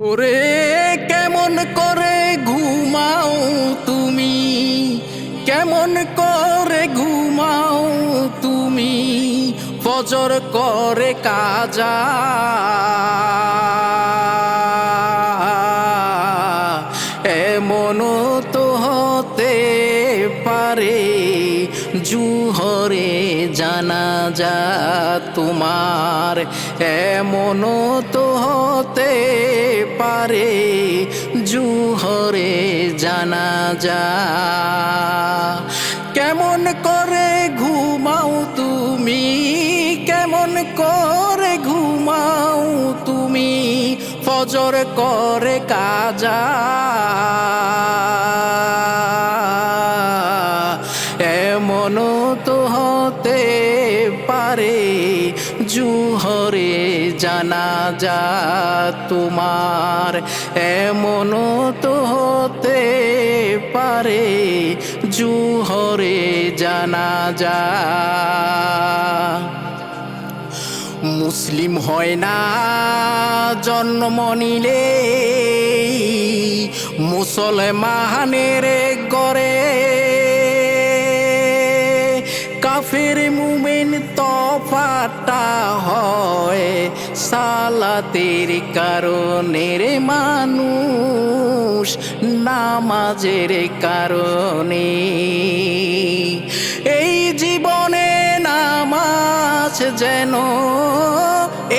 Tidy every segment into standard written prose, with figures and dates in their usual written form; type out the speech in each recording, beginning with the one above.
ওরে কেমন করে ঘুমাও তুমি, কেমন করে ঘুমাও তুমি, ফজর করে কাজা। এমনও তো হতে পারে জুহরে জানাজা তোমার, এমনও তো হতে পারে জুহরে জানাজা। কেমন করে ঘুমাও তুমি, কেমন করে ঘুমাও তুমি, ফজর করে কাজা। এমনও তো হতে পারে জুহরে জানাজা তোমার, এমনও তো হতে পারে জুহরে জানাজা। মুসলিম হয় না জন্ম নিলে মুসলমানের গড়ে, কাফের মুমিন তফাৎটা হয় সালাতের কারণে রে মানুষ নামাজের কারণে। এই জীবনে নামাজ যেন,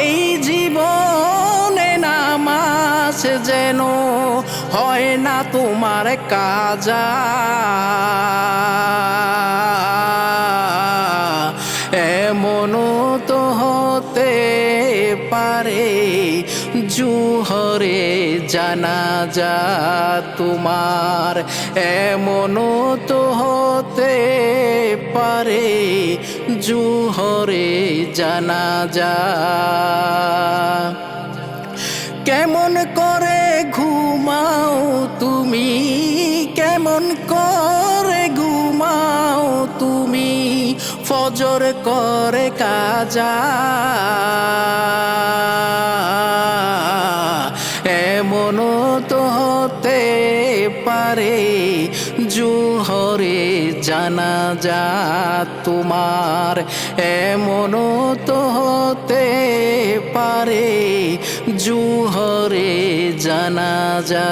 এই জীবনে নামাজ যেন হয় না তোমার কাজা। এমনও তো হতে পারে জুহরে জানাজা তোমার, এমনও তো হতে পারে জুহরে জানাজা। কেমন করে ঘুমাও তুমি, কেমন করে ঘুমাও তুমি, ফজর করে কাজা। এমনও তো হতে পারে জুহরে জানাজা তোমার, এমনও তো হতে পারে জুহরে জানাজা।